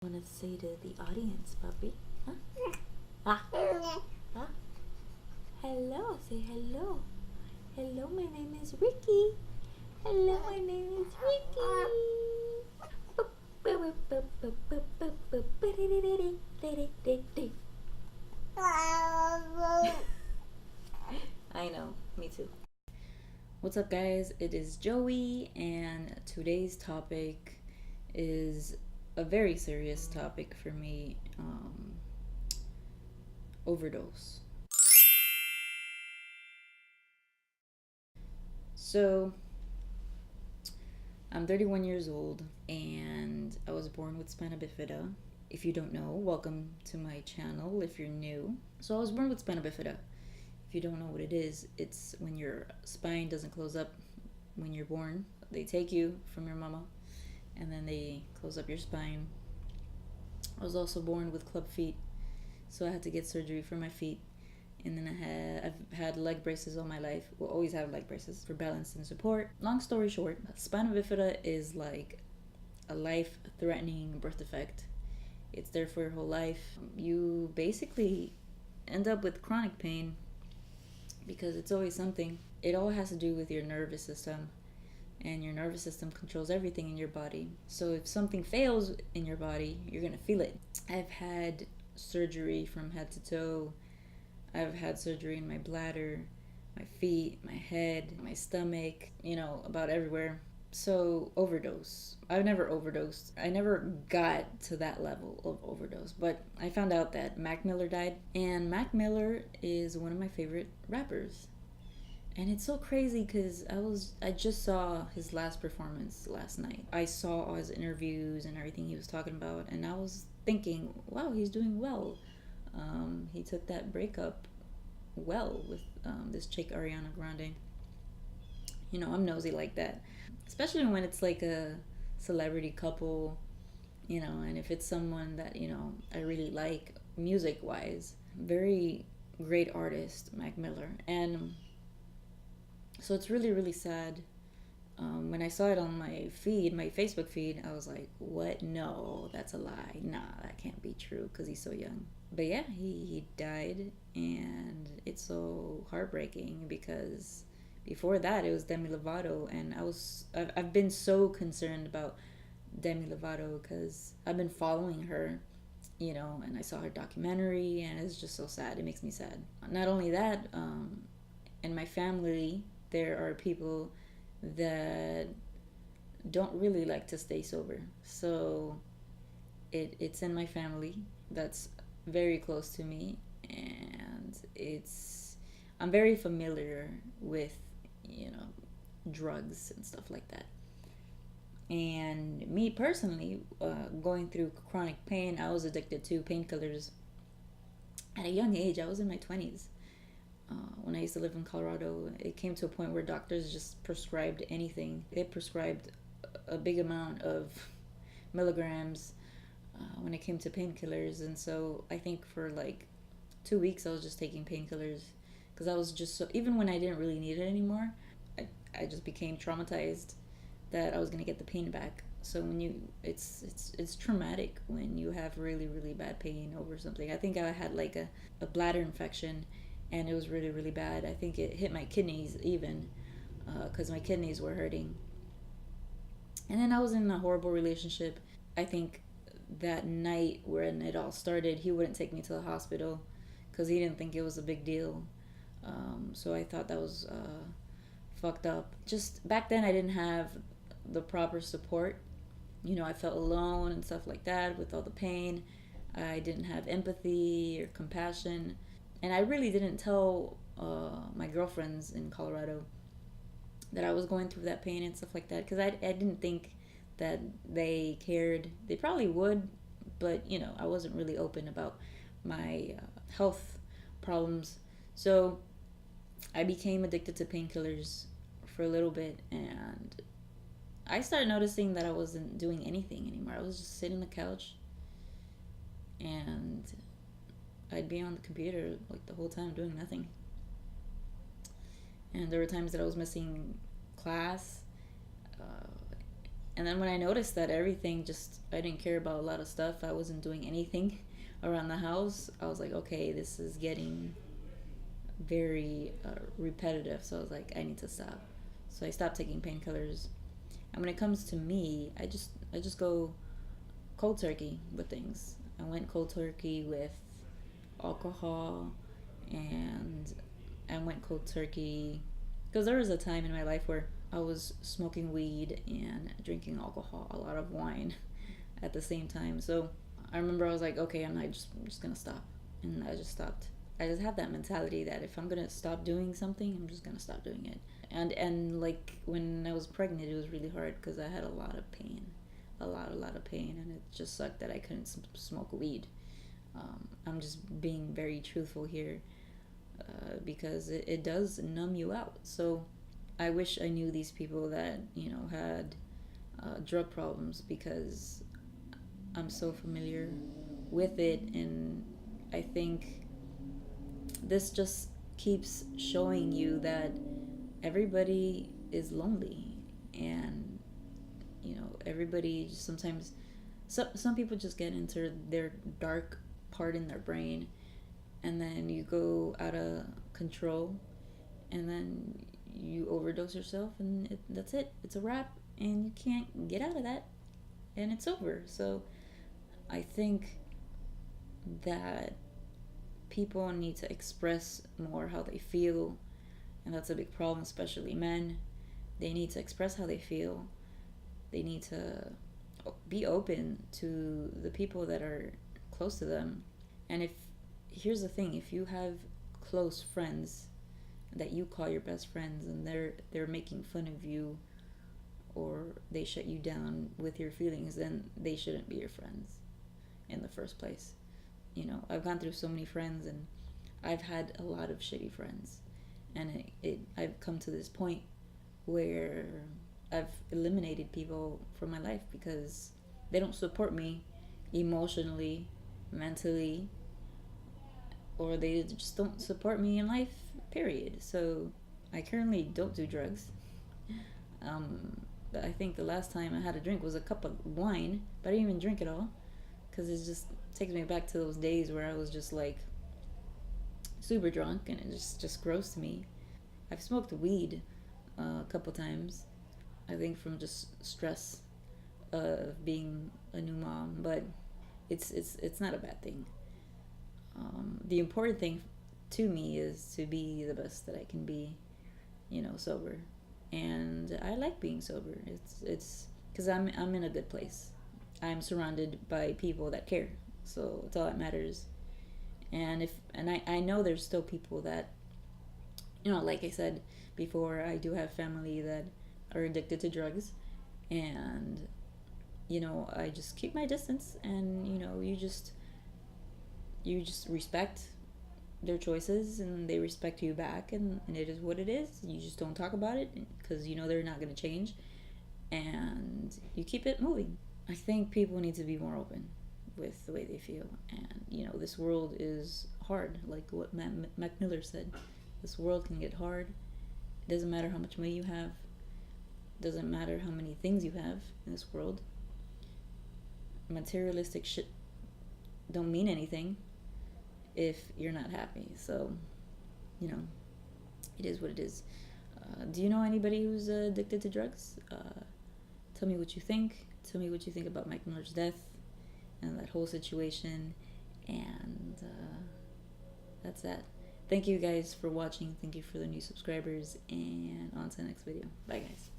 Want to say to the audience, puppy? Huh? Ah. Huh? Hello. Say hello. Hello, my name is Ricky. Hello, my name is Ricky. I know, me too. What's up, guys? It is Joey, and today's topic is a very serious topic for me. Overdose. So, I'm 31 years old, and I was born with spina bifida. If you don't know, welcome to my channel if you're new. So, I was born with spina bifida. If you don't know what it is, it's when your spine doesn't close up when you're born. They take you from your mama, and then they close up your spine. I was also born with club feet, so I had to get surgery for my feet. And then I've had leg braces all my life. Will always have leg braces for balance and support. Long story short, spina bifida is like a life-threatening birth defect. It's there for your whole life. You basically end up with chronic pain because it's always something. It all has to do with your nervous system, and your nervous system controls everything in your body. So if something fails in your body, you're gonna feel it. I've had surgery from head to toe. I've had surgery in my bladder, my feet, my head, my stomach, about everywhere. So, overdose. I've never overdosed. I never got to that level of overdose. But I found out that Mac Miller died. And Mac Miller is one of my favorite rappers. And it's so crazy because I just saw his last performance last night. I saw all his interviews and everything he was talking about, and I was thinking, wow, he's doing well. He took that breakup well with this chick Ariana Grande. I'm nosy like that, especially when it's like a celebrity couple, and if it's someone that I really like music wise. Very great artist, Mac Miller, and so it's really, really sad. When I saw it on my feed, my Facebook feed, I was like, what? No, that's a lie. Nah, that can't be true because he's so young. But yeah, he died, and it's so heartbreaking because before that it was Demi Lovato, and I've been so concerned about Demi Lovato because I've been following her, and I saw her documentary, and it's just so sad. It makes me sad. Not only that, in my family there are people that don't really like to stay sober. So it's in my family that's very close to me, and I'm very familiar with drugs and stuff like that. And me personally, going through chronic pain, I was addicted to painkillers at a young age. I was in my 20s. When I used to live in Colorado, it came to a point where doctors just prescribed anything. They prescribed a big amount of milligrams when it came to painkillers. And so I think for like 2 weeks I was just taking painkillers because I was just so, even when I didn't really need it anymore, I just became traumatized that I was going to get the pain back. So when it's traumatic when you have really, really bad pain over something. I think I had like a bladder infection, and it was really, really bad. I think it hit my kidneys even, because my kidneys were hurting. And then I was in a horrible relationship. I think that night when it all started, he wouldn't take me to the hospital because he didn't think it was a big deal. So I thought that was fucked up. Just back then I didn't have the proper support. I felt alone and stuff like that with all the pain. I didn't have empathy or compassion. And I really didn't tell my girlfriends in Colorado that I was going through that pain and stuff like that because I didn't think that they cared. They probably would, but I wasn't really open about my health problems. So I became addicted to painkillers for a little bit, and I started noticing that I wasn't doing anything anymore. I was just sitting on the couch, and I'd be on the computer like the whole time doing nothing. And there were times that I was missing class. And then when I noticed that everything just, I didn't care about a lot of stuff, I wasn't doing anything around the house, I was like, okay, this is getting very repetitive. So I was like, I need to stop. So I stopped taking painkillers. And when it comes to me, I just go cold turkey with things. I went cold turkey with alcohol, and I went cold turkey because there was a time in my life where I was smoking weed and drinking alcohol, a lot of wine at the same time. So I remember I was like, okay, I'm just gonna stop, and I just stopped. I just have that mentality that if I'm gonna stop doing something, I'm just gonna stop doing it. And like when I was pregnant, it was really hard because I had a lot of pain, a lot of pain, and it just sucked that I couldn't smoke weed. I'm just being very truthful here, because it does numb you out. So I wish I knew these people that had drug problems, because I'm so familiar with it, and I think this just keeps showing you that everybody is lonely, and everybody just sometimes, some people just get into their dark part in their brain, and then you go out of control, and then you overdose yourself, and that's it, it's a wrap, and you can't get out of that, and it's over. So I think that people need to express more how they feel, and that's a big problem, especially men. They need to express how they feel. They need to be open to the people that are close to them. And if here's the thing, if you have close friends that you call your best friends, and they're making fun of you, or they shut you down with your feelings, then they shouldn't be your friends in the first place. I've gone through so many friends, and I've had a lot of shitty friends, and I've come to this point where I've eliminated people from my life because they don't support me emotionally, mentally, or they just don't support me in life, period. So I currently don't do drugs. But I think the last time I had a drink was a cup of wine, but I didn't even drink it all, because it just takes me back to those days where I was just like super drunk, and it just gross to me. I've smoked weed a couple times, I think from just stress of being a new mom, but it's not a bad thing. The important thing to me is to be the best that I can be, sober, and I like being sober. It's because I'm in a good place. I'm surrounded by people that care, so it's all that matters. And I know there's still people that, like I said before, I do have family that are addicted to drugs, and I just keep my distance, and you just respect their choices, and they respect you back, and it is what it is. You just don't talk about it because they're not going to change, and you keep it moving. I think people need to be more open with the way they feel, and this world is hard, like what Mac Miller said. This world can get hard. It doesn't matter how much money you have. It doesn't matter how many things you have in this world. Materialistic shit don't mean anything if you're not happy. So, it is what it is. Do you know anybody who's addicted to drugs? Tell me what you think. Tell me what you think about Mike Miller's death and that whole situation. And that's that. Thank you guys for watching. Thank you for the new subscribers. And on to the next video. Bye, guys.